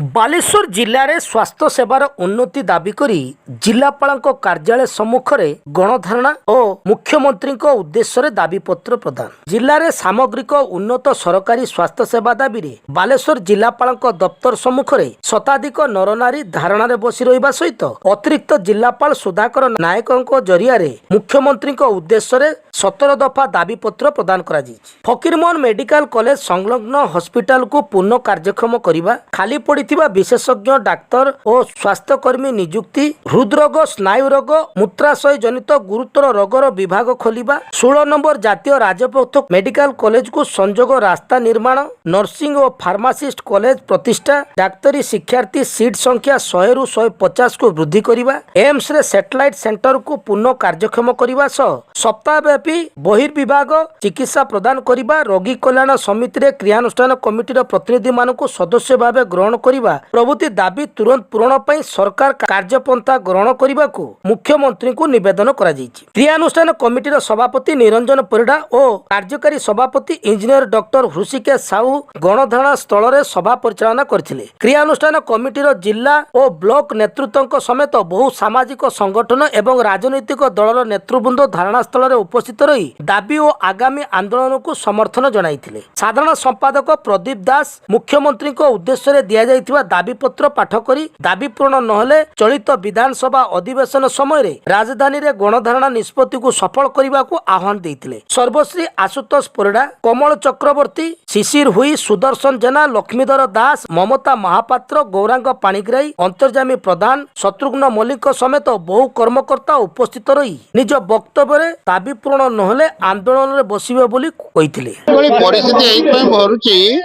बालेश्वर जिले में स्वास्थ्य सेवार उन्नति दाबी करी जिलापाल कार्यालय सम्मुख में गणधारणा और मुख्यमंत्री उद्देश्य दाबीपत्र प्रदान। जिले में सामग्रिक उन्नत सरकारी स्वास्थ्य सेवा दाबी रे बालेश्वर जिलापाल दफ्तर सम्मुख में शताधिक नरनारी धारणा बसी रहा सहित अतिरिक्त जिलापाल सुधाकर नायक जरिया मुख्यमंत्री उद्देश्य 17 दफा दाबीपत्र प्रदान करा फकीरमोहन मेडिकल कॉलेज संलग्न हॉस्पिटल को पुनः कार्यक्षम करने, खाली पड़ी विशेषज्ञ डाक्तर और स्वास्थ्यकर्मी नियुक्ति, हृदरोग स्नायु रोग मूत्राशय जनित गुरुतर रोगर विभाग खोलिबा, 16 नंबर जातीय राजपथ मेडिकल कॉलेज को संजोग रास्ता निर्माण, नर्सिंग और फार्मासिस्ट कॉलेज प्रतिष्ठा, डाक्तरी शिक्षार्थी सीट संख्या 100 रु 150 को वृद्धि करने, एम्स रे सैटेलाइट सेंटर को पुनः कार्यक्षम करने सह सप्ताहव्यापी बहिर्विभाग चिकित्सा प्रदान करने, रोगी कल्याण समिति रे क्रियानुष्ठान कमिटी प्रतिनिधि मानक सदस्य भाव ग्रहण करने प्रभृति दाबी तुरंत पूरण पर सरकार कार्यपंथा ग्रहण करने को मुख्यमंत्री को निवेदन करा जायछि। क्रियानुष्ठान कमिटीर सभापति निरंजन परिडा और कार्यकारी सभापति इंजीनियर डॉक्टर हृषिकेश साहू गणधारणा स्थल में सभा परिचालना करथिले। क्रियानुष्ठान कमिटीर जिला और ब्लॉक नेतृत्व समेत बहु सामाजिक संगठन एवं राजनैतिक दलर नेतृवृंद धारणा स्थल में उपस्थित रही दाबी और आगामी आंदोलन को समर्थन जनाइथिले। साधारण संपादक प्रदीप दास मुख्यमंत्री उद्देश्य दिया जाइथिबा दाबीपत्र पाठ करी दाबी पूर्ण नहले चलित विधानसभा अधिवेशन समय रे राजधानी रे गणधारणा निष्पत्ति को सफल करने को आह्वान देइथिले। सर्वश्री आशुतोष परिडा, कमल चक्रवर्ती, शिशिर हुई, सुदर्शन जेना, लक्ष्मीधर दास, ममता महापात्र, गौरांग पाणिग्राही, अंतर्जामी प्रधान, शत्रुघ्न मल्लिक समेत बहु कर्मकर्ता उपस्थित रही निज वक्तव्य दाबी पूर्ण नहले आंदोलन रे बसिबे बोली कहिथिले। परिस्थिति एई पय भरुची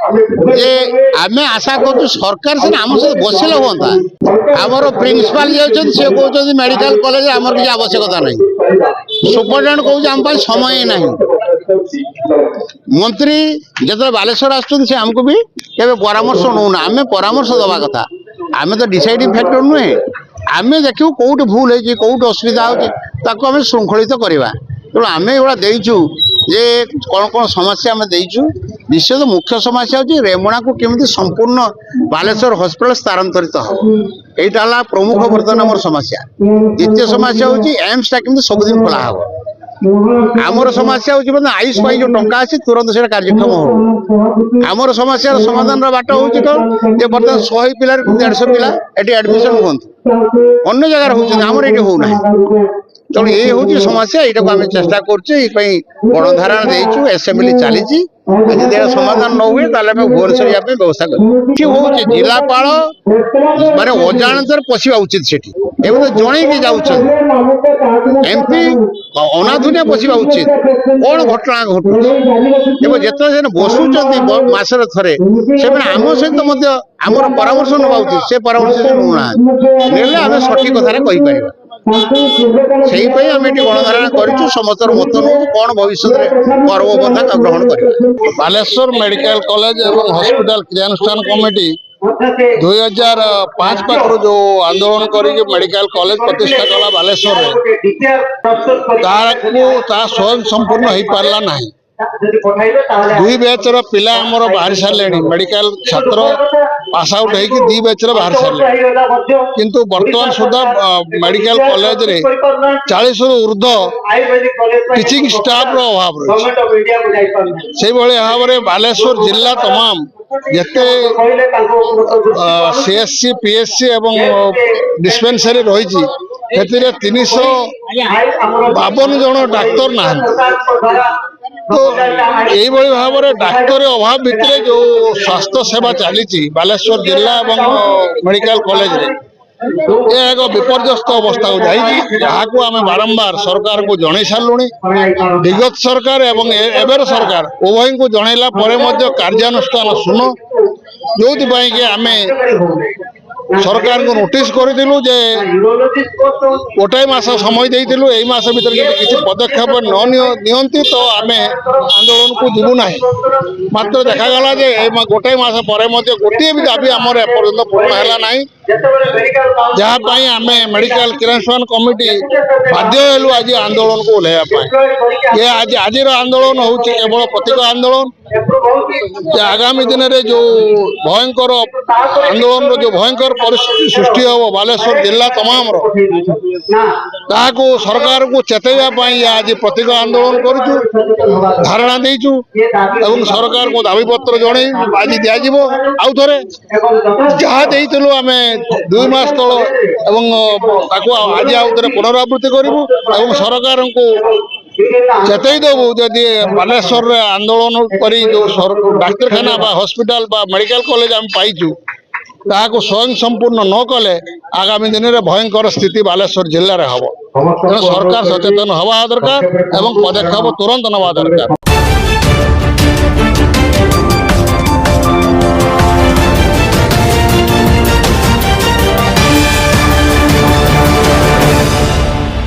जे आमे आशा करछु सरकार से आम सहित बसिले हुआ आमर प्रिंसिपाल से कहते मेडिकल कॉलेज आम किसी आवश्यकता नहीं, सुपरिटेडेंट कहूँ आम समय ना, मंत्री जो बालेश्वर आमको भी केवल परामर्श नौना, आम परामर्श दवा कथा, आम तो डिसाइडिंग फैक्टर नुहे, आम देखू कौट भूल हो कौट असुविधा होमें श्रृंखलित करवा। तेणु आम ये देचु जे कौन कौन समस्या आम देचु, विशेष मुख्य समस्या होची रेमुणा को केमिति संपूर्ण बालेश्वर हॉस्पिटल स्थानांतरित हो, यहाँ प्रमुख बर्तमान आम समस्या। द्वितीय समस्या होची एम्स टा केमिति सबुदिन खोला हो। आमर समस्या होची आयुष पाई जो टंका अच्छी तुरंत से कार्यक्षम हो। आमर समस्या समाधान बाट होची कौन जे बर्तमान 100 पिला 150 पिला एटी एडमिशन होंतु, अन्य जगह होची आमर एटी हो ना। तेणु ये हूँ समस्या, यहाँ आम चेष्टा करधारणा देचु, एसेम्बली चली समाधान न हुए भुवनेश्वर जाए व्यवस्था कर जिलापाल माने अजाणत पशिबा उचित से जन जाऊँ एमपी अनाधुनिया पशिबा उचित कौन घटना घटू जिते बसुंच मसरे थे से आम सहित आमर परामर्श नवा उचित, से परामर्श नौना ने आम सठिक कथा कहीपर आम ये गणधारणा करूँ, समस्त मत नौ कौन भविष्य में पर्वपथा ग्रहण कर। बालेश्वर मेडिकल कॉलेज एवं हॉस्पिटल क्रियानुष्ठान कमिटी 2005 पाखर जो आंदोलन करके मेडिकल कॉलेज प्रतिष्ठा कला बालेश्वर स्वयं संपूर्ण हो पारा ना। 2 बैच पिला आमर बाहरी सारे मेडिकल छात्र पास आउट हो 2 बैच बाहर सारे, किंतु वर्तमान सुधा मेडिकल कॉलेज रे 40 रु ऊर्ध टीचिंग स्टाफ रो अभाव रही। से भाव में बालेश्वर जिला तमाम जिते सीएससी पीएससी एवं डिस्पेंसरी रही 352 जन डाक्तर ना। तो यही भाव में डाक्तर अभाव भितर जो स्वास्थ्य सेवा चली बालेश्वर जिला एवं मेडिकल कॉलेज रे ये एक विपर्यस्त अवस्था को जाइए, जहाँ को आम बारंबार सरकार को जन सारूँ। विगत सरकार एवं एबर सरकार उभय को जनइला कार्यानुष्ठान शून, जो कि आम सरकार को नोटिस करूँ जे गोटाए मास समय देलु, यही मास भर किसी पदक्षेप नि तो आम आंदोलन को जीवु ना। मात्र देखागला गोटाए मास पर गोटे भी दाबी आमर एपर्यंत पूर्ण है ना, जहाँपाई आम मेडिकल क्रियानुष्ठान कमिटी बाध्य हेलु आज आंदोलन को ओह्लैया। ये आज आंदोलन हूँ केवल प्रतीक आंदोलन। যে ଆଗାମୀ ଦିନରେ ଯୋଉ ଭୟଙ୍କର ଆନ୍ଦୋଳନର ଯୋଉ ଭୟଙ୍କର ପରିସ୍ଥିତି ସୃଷ୍ଟି ହେବ ବାଲେଶ୍ୱର ଜିଲ୍ଲା ତମାମର, ତାହାକୁ ସରକାରକୁ ଚେତାଇବା ପାଇଁ ଆଜି ପ୍ରତୀକ ଆନ୍ଦୋଳନ କରୁଛୁ, ଧାରଣା ଦେଇଛୁ ଏବଂ ସରକାରଙ୍କୁ ଦାବିପତ୍ର ଜଣେଇ ଆଜି ଦିଆଯିବ। ଆଉ ଥରେ ଯାହା ଦେଇଥିଲୁ ଆମେ 2 ମାସ ତଳ ଏବଂ ତାକୁ ଆଜି ଆଉ ଥରେ ପୁନରାବୃତ୍ତି କରିବୁ ଏବଂ ସରକାରଙ୍କୁ ଚେତେଇ ଦେବୁ ଯଦି ବାଲେଶ୍ୱରରେ ଆନ୍ଦୋଳନ କରି ଯୋଉ ଡାକ୍ତରଖାନା ବା ହସ୍ପିଟାଲ ବା ମେଡିକାଲ କଲେଜ ଆମେ ପାଇଛୁ ତାହାକୁ ସ୍ୱୟଂ ସମ୍ପୂର୍ଣ୍ଣ ନ କଲେ ଆଗାମୀ ଦିନରେ ଭୟଙ୍କର ସ୍ଥିତି ବାଲେଶ୍ୱର ଜିଲ୍ଲାରେ ହେବ। ତେଣୁ ସରକାର ସଚେତନ ହେବା ଦରକାର ଏବଂ ପଦକ୍ଷେପ ତୁରନ୍ତ ନେବା ଦରକାର।